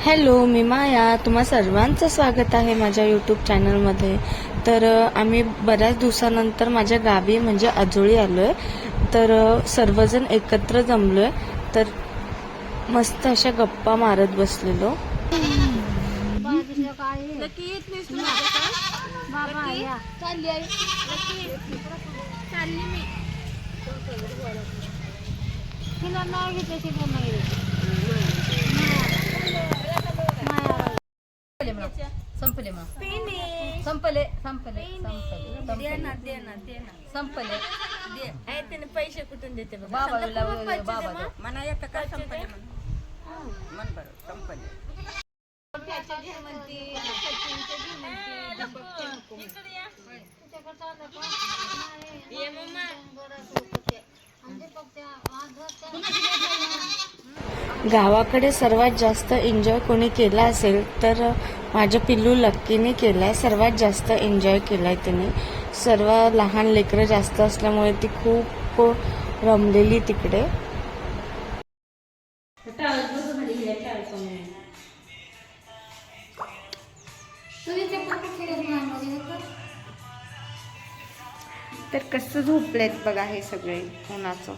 Hello, मी माया. तुम्हा सर्वांचं स्वागत आहे माझ्या यूट्यूब चॅनलमध्ये. तर आम्ही बऱ्याच दिवसानंतर माझ्या गावी म्हणजे आजोळी आलो आहे. तर सर्वजण एकत्र जमलो आहे. तर मस्त अशा गप्पा मारत बसलेलो. संपले मग संपले संपले संपले त्याने पैसे कुठून देते बाबा बाबा म्हणा येतं काय संपले मन बरं संपले गावाकडे सर्वात जास्त एन्जॉय कोणी केला असेल तर माझ्या पिल्लू लक्कीने केलाय. सर्वात जास्त एन्जॉय केलाय तिने. सर्व लहान लेकरं जास्त असल्यामुळे ती खूप रमलेली तिकडे. तर कसं झोपलेत बघा हे सगळे उन्हाचं.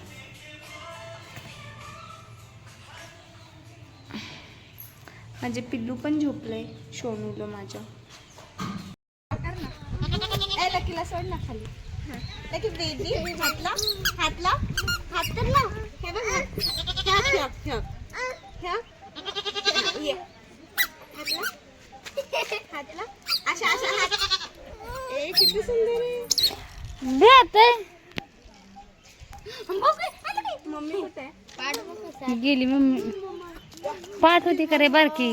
माझे पिल्लू पण झोपलंय. शोनूला माझ्या लकीला सोड ना खाली. लकी बेबी हातला हातला हात तर लाव. हे बघ ये हातला हातला अशा अशा हात. ए किती सुंदर आहे. मम्मी कुठे आहे? गेली मम्मी. पाठ होती करे बारकी.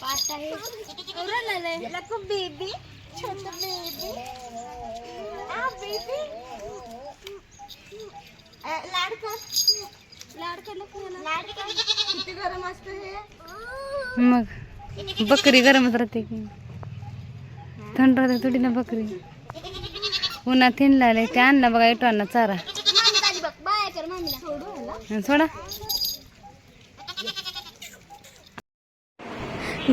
पाच आहे. लकू बेबी छोटा बेबी. बेबी लाड कर लाड कर लाड कर. किती गरम असतं हे. मग बकरी गरमच राहते की थंड राहते थोडी ना बकरी. उन्हात थिंडला ते आणला बघा इटवांना चारा. बाय कर मम्मीला सोडू. सोडा.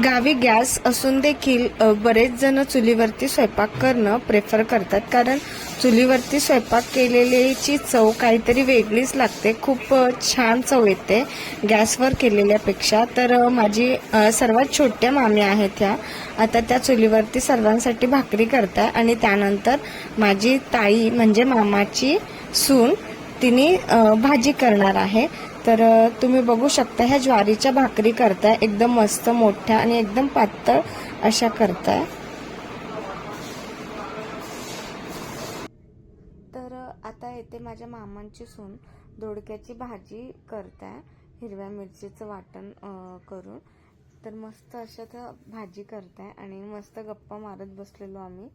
गावी गॅस असून देखील बरेच जण चुलीवरती स्वयंपाक करणं प्रेफर करतात. कारण चुलीवरती स्वयंपाक केलेल्याची चव काहीतरी वेगळीच लागते. खूप छान चव येते गॅसवर केलेल्यापेक्षा. तर माझी सर्वात छोट्या मामी आहेत ह्या. आता त्या चुलीवरती सर्वांसाठी भाकरी करताय. आणि त्यानंतर माझी ताई म्हणजे मामाची सून तिने भाजी करणार आहे. तर तुम्ही बघू शकता ह्या ज्वारीच्या भाकरी करताय. एकदम मस्त मोठ्या आणि एकदम पातळ अशा करताय. तर आता येते माझ्या मामांची सून दोडक्याची भाजी करताय हिरव्या मिरचीचं वाटण करून. तर मस्त अशा त्या भाजी करताय आणि मस्त गप्पा मारत बसलेलो आम्ही.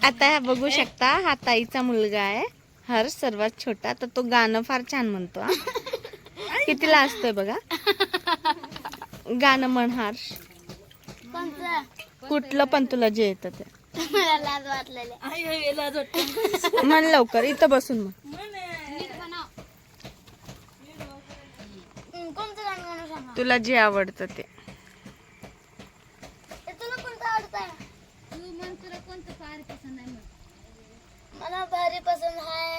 आता बघू शकता हा ताईचा मुलगा आहे हर्ष, सर्वात छोटा. तर तो गाणं फार छान म्हणतो. कितीला असतोय बघा. गाणं म्हण हर्ष. कुठलं पण तुला जे येतं ते. मला लाज वाटलेली. म्हण लवकर. इथं बसून म्हण. तुला जे आवडतं ते. तुला कोणतं आवडतं? तू मन तुला कोणतं भारी पसंत आहे? मला भारी पसंत आहे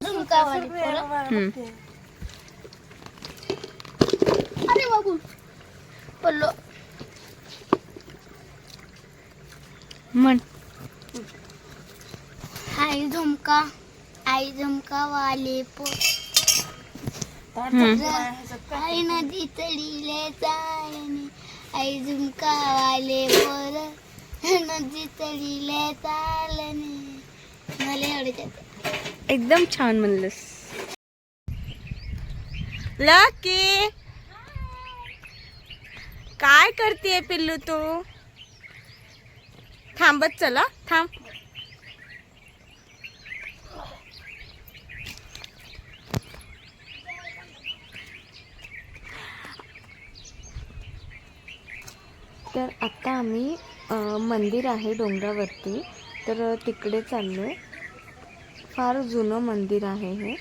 झुमकावाली पोरं. अरे बाबू पडलो. म्हण. आई झुमका वाले पोर. आई नदी चढीले चालणे, आई झुमका वाले पोर नदी चढीले चालणे. मला एवढे एकदम छान म्हणलंस. लकी काय करतेय पिल्लू तू? थांबत चला, थांब. तर आता आम्ही मंदिर आहे डोंगरावरती, तर तिकडे चाललोय. फार जुनं मंदिर आहे हे.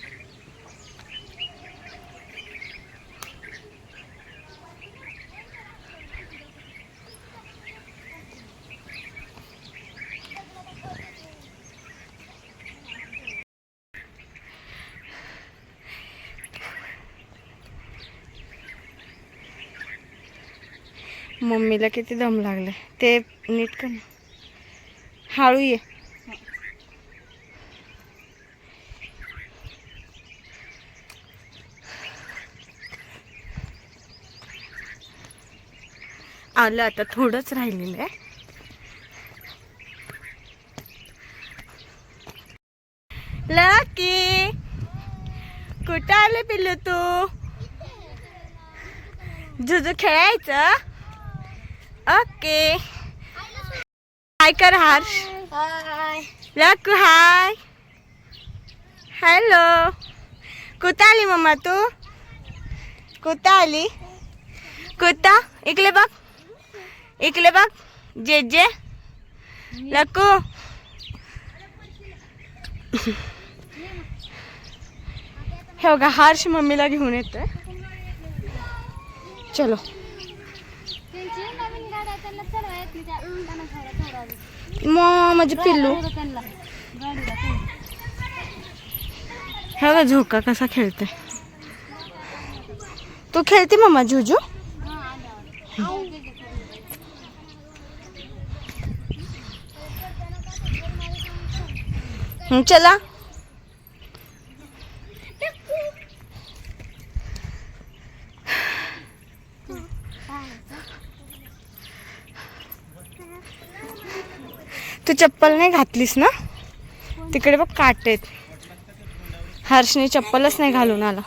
मम्मीला किती दम लागलाय ते नीट कर. हळू ये. आलं आता, थोडंच राहिलेलं आहे. लकी कुठं आले पिल्लू तू? जुजू खेळायचं? ओके. हाय कर हर्ष. लकू हाय. हॅलो. कुठं आली मम्मा तू? कुठं आली? कुठं? इकडे बघ, इकडे बघ. जे जे लकू. हे बघा हर्ष मम्मीला घेऊन येतोय. चलो. माझे पिल्लू हे बघा झोका कसा खेळते. तू खेळते मम्मा जुजू? चला. तू चप्पल नाही घातलीस ना? तिकडे बघ काट आहेत. हर्षने चप्पलच नाही घालून आला.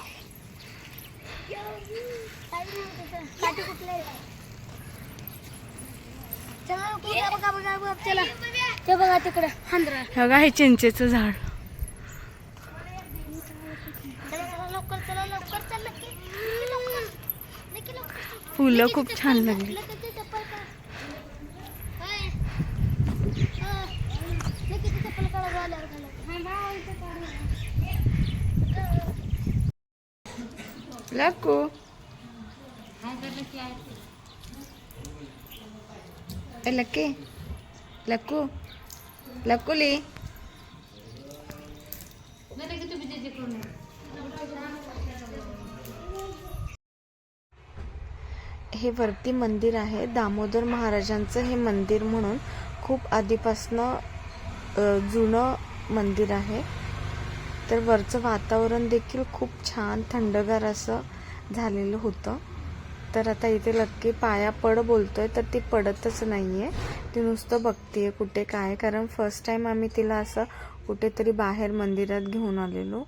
ते बघा तिकडे हांदरा. बघा हे चिंचेचं झाड. लवकर चला, लवकर चला. फुलं खूप छान लागली. लकू लकी लकू लकुली. हे वरती मंदिर आहे दामोदर महाराजांचं. हे मंदिर म्हणून खूप आधीपासनं जुनं मंदिर आहे. तर वरचं वातावरण देखील खूप छान थंडगार असं झालेलं होतं. तर आता इथे लक्की पाया पड बोलतोय तर ती पडतच नाहीये. ती नुसतं बघतीये कुठे काय, कारण फर्स्ट टाइम आम्ही तिला असं कुठेतरी बाहेर मंदिरात घेऊन आलेलो.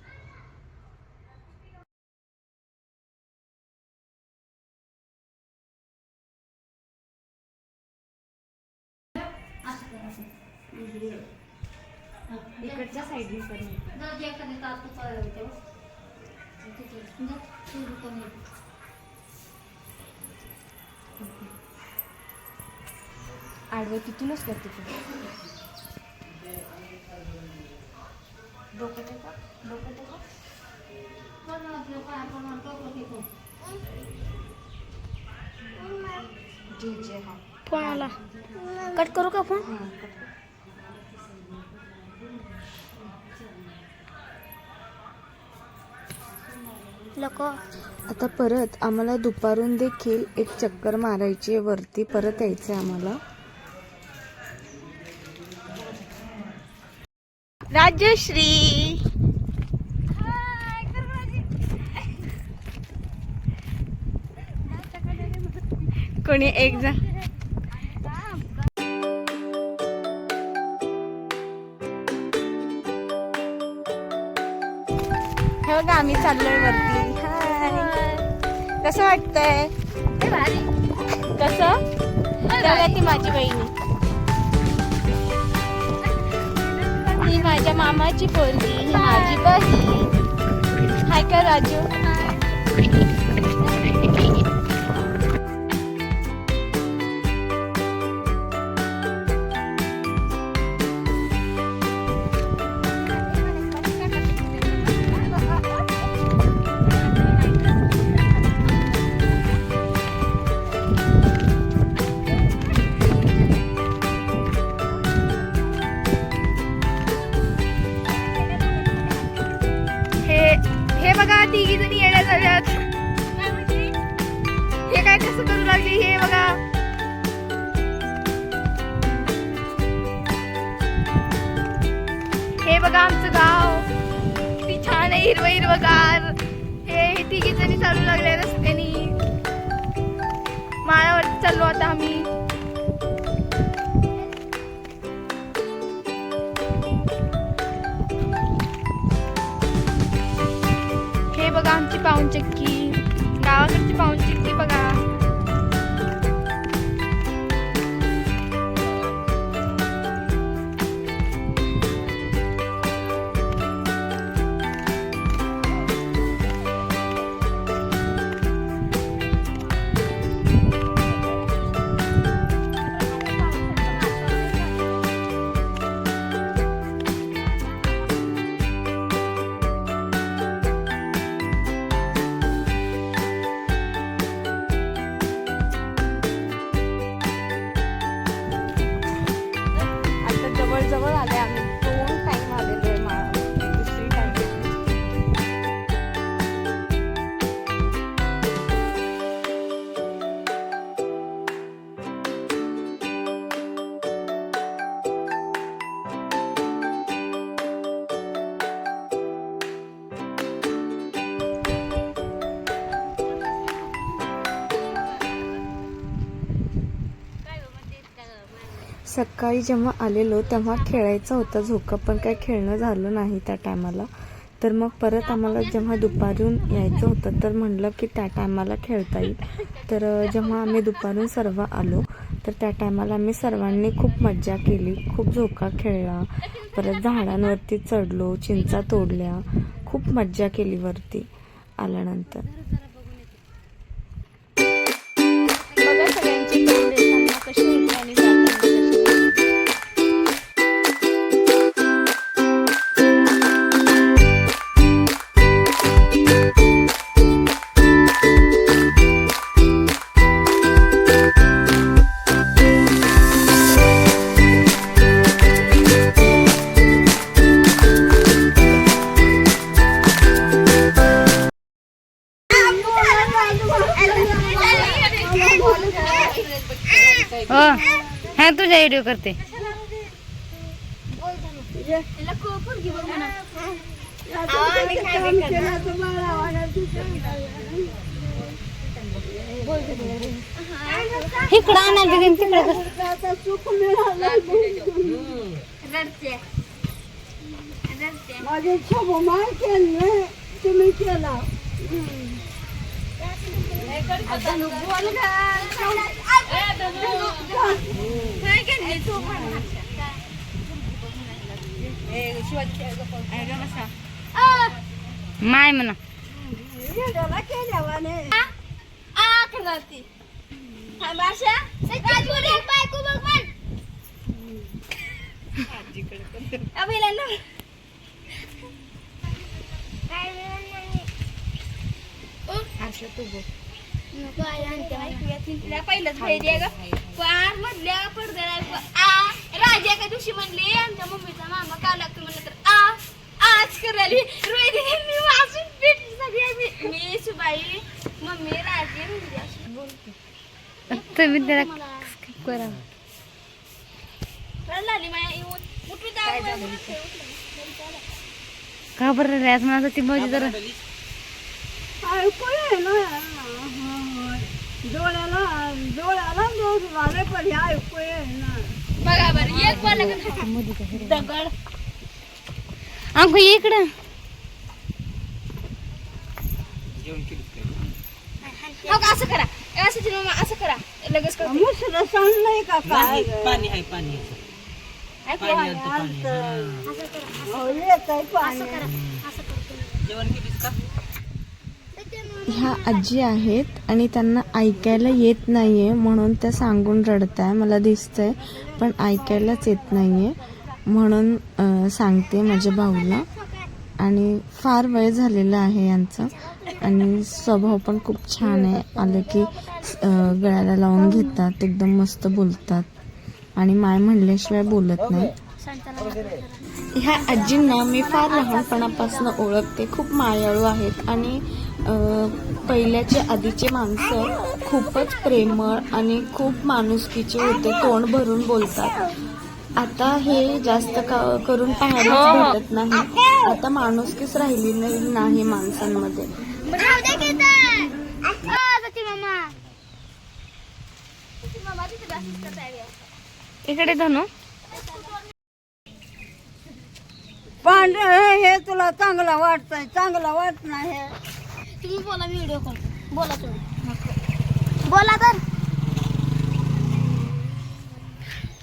इकडच्या साईडने आडवं तिथूनच करते. डोकं टेका, डोकं टेका. फोन आला. कट करू का फोन? लोक आता परत आम्हाला दुपारून देखील एक चक्कर मारायची आहे, वरती परत यायचं आहे आम्हाला. राजश्री कोणी एक जण हे बघा आम्ही चाललोय वरती. हाय, कसं वाटतंय? कसं? बघा ती माझी बहिणी, ही माझ्या मामाची पोरगी, ही माझी बहीण. हाय का राजू? हे बघा तिघी जणी येण्या झाल्यात. हे काय कसं करू लागली हे बघा. हे बघा आमचं गाव किती छान आहे, हिरवं हिरवगार. हे तिघी जणी चालू लागले रस्त्यानी. माळावरती चाललो आता आम्ही. हे बघा आमची पाऊनचक्की, गावाकडची पाऊनचक्की बघा. जवळ आले आम्ही. 2 टाइम आलेलो आहे मला, दुसरी टाइम. सकाळी जेव्हा आलेलो तेव्हा खेळायचं होतं झोका, पण काही खेळणं झालं नाही त्या टायमाला. तर मग परत आम्हाला जेव्हा दुपारून यायचं होतं तर म्हणलं की त्या टायमाला खेळता येईल. तर जेव्हा आम्ही दुपारून सर्व आलो तर त्या टायमाला आम्ही सर्वांनी खूप मज्जा केली, खूप झोका खेळला, परत झाडांवरती चढलो, चिंचा तोडल्या, खूप मज्जा केली वरती आल्यानंतर. बघा सगळ्यांची तोंड येताना कशी होती आणि जाताना कशी. हो ह्या तुझ्या व्हिडिओ करते. इकडं आणायला तिकडे माझे छबमार केले तुम्ही केला. माय म्हणा असं तू बघ. नको आई आणते ऐकूया तिला पहिलंच भैरी आहे ग पार मधल्या पडद्याला राजा एका दिवशी म्हणले आमच्या मम्मीचा मामा का लागतो म्हणलं तर आज करायली रोहिणी मी वाचून पीठ सगळी मी सुबाई मम्मी राजे म्हणजे अशी बोलते तुम्ही त्याला स्किप करा. लागली माझ्या उठून का बरं रॅस म्हणा ती भाऊजी जरा ऐकू ये ना डोळ्याला दोष झाले पण हे ऐकू ये ना. बघा बरं एक बोला दगड अंकु ये इकडं. हो का असं करा असं मम्मा असं करा लगेच करते. मुसलं सांडलंय का काय पाणी आहे पाणी ऐकू पाणी आणतो पाणी हो, येतंय पाणी. जेवण केलीस का ह्या आजी आहेत आणि त्यांना ऐकायला येत नाहीये म्हणून त्या सांगून रडताय मला दिसतंय, पण ऐकायलाच येत नाहीये म्हणून सांगते माझ्या भाऊला. आणि फार वय झालेलं आहे यांचं आणि स्वभाव पण खूप छान आहे. आलं की गळ्याला लावून घेतात, एकदम मस्त बोलतात आणि माय म्हणल्याशिवाय बोलत नाही. ह्या आजींना मी फार लहानपणापासून ओळखते, खूप मायाळू आहेत आणि पहिल्याचे आधीचे माणसं खूपच प्रेमळ आणि खूप माणुसकीचे होते, तोंड भरून बोलतात. आता हे जास्त करून पाहायला भेटत नाही. आता माणुसकीच राहिली नाही माणसांमध्ये. इकडे धनु पांढरं हे तुला चांगलं वाटतंय, चांगलं वाटत नाही. तुम्ही बोला मी व्हिडिओ कॉल बोला तुम्ही बोला तर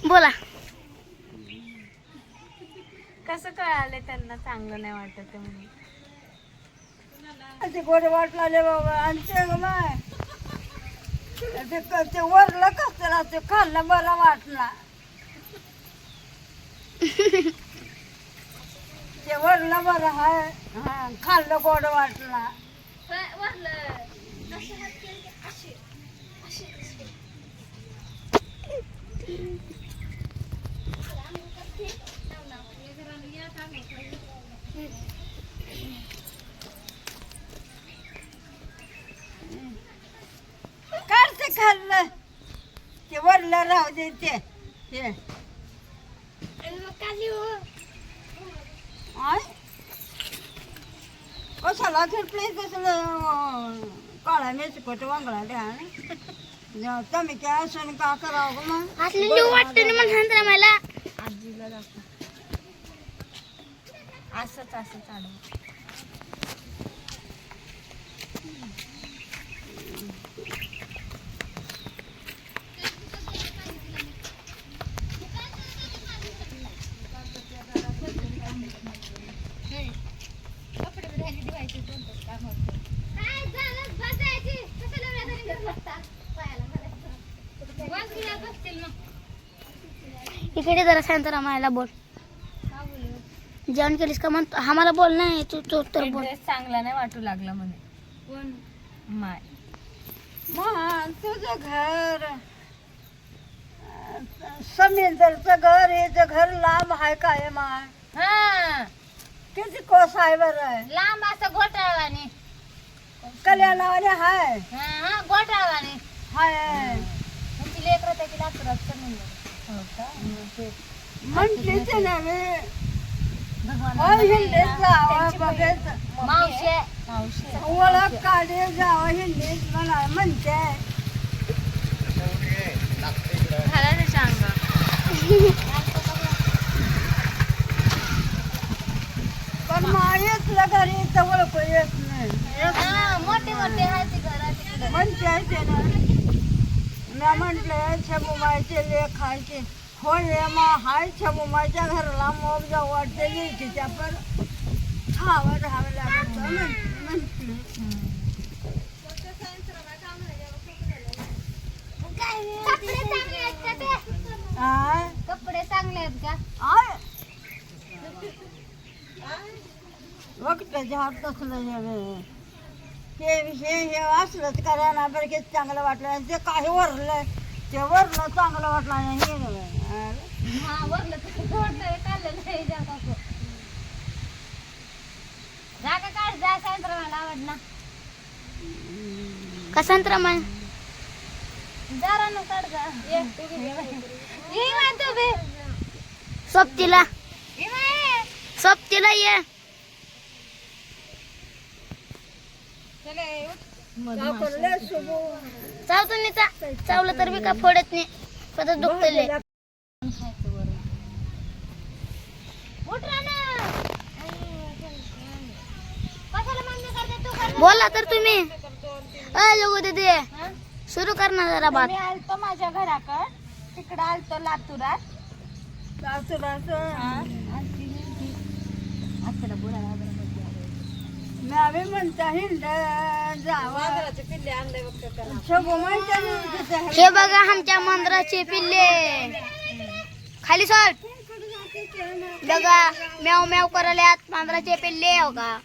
बोला कसं कळालं त्यांना चांगलं नाही वाटत म्हणून. ते गोड वाटला बाबा आणि ते ग माय ते वरलं कसं ते खाल्लं बरं वाटला. ते वरलं बरं हाय हा खाल्लं गोड वाटला. काढते खाल्लं ते वरलं राहू दे ते आय कशाला झुटले कसलं काळा मेचकोट वांगळा द्या तुम्ही काय असून का करावं ग मग. असलं वाटतं ना म्हणून मला आजीला दाखव असंच असंच आलं. इकडे जरा शांत रामायला बोल. जेवण केलीस का म्हणतो हा मला बोल नाही तू तो तर बोल. चांगला नाही वाटू लागला म्हणे. कोण माय मग तुझं घर समींदरचं घर याचं घर लांब आहे काय माय. हा किती कोस आहे बरं. लांब असं घोटाळवाने. कल्याणावाने हाय हा घोटाळवाने हाय तुमची लेकरं त्याची लातूरात म्हणलं. हो का म्हणते ते ना मी भगवान होय हिंडीत जावं बघायचं मावशी मावशी ओळख काढे जावं हिंडीत म्हणा म्हणते. झाला त्याच्या अंगा पण मायेतलं घरी तर ओळख येत नाही. मोठे मोठे आहे घरात. म्हणते ते ना मी म्हटलं छबुमायचे लेख खायचे होय मग हाय छबुमायच्या घराला मग जाऊ वाटते लेकीच्या पण खावं राहावं लागत म्हटलं. कपडे चांगले आहेत का. वक्त झाड तसलं हे असलंच करा ना बरं की चांगलं वाटलं आणि ते काही वरलं ते वरलं चांगलं वाटलं नाही हे नव्हे. हा वरलं तर थोडं काढलं नाही जागा जागा काढ जा संत्रा आवड ना का संत्रा मान जरा न काढ जा ये म्हणतो बे सोबतीला सोबतीला ये चावतो नाही चावलं तर बी का फोडत नाही पदर दुखतले बोला तर तुम्ही लोक दे सुरू करणार जरा बात. आलतो माझ्या घराकड तिकडं आलतो लातुरात आम्ही म्हणता हिंड जावा शोभूमाईच्या हे बघा आमच्या मंदिराचे पिल्ले खाली सर बघा म्याव म्याव करायल्यात मांजराचे पिल्ले हो का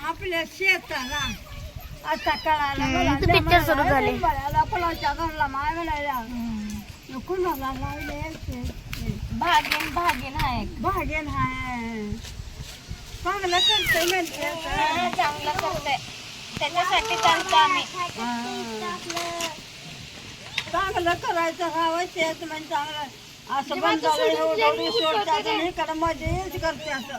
आपल्या शेताला आता कळाला पिक्चर सुरू झाले फुलाच्या घरला मागणाऱ्या कुणाला लावले भागेन भागेन आहे भाग्यन हाय चांगलं करतोय म्हणते चांगलं करतोय त्याच्यासाठी चालतो आम्ही चांगलं करायचं हवं शेत म्हणजे चांगलं असं बंदाला एवढं सोडतात आणि इकडं मजा करते असं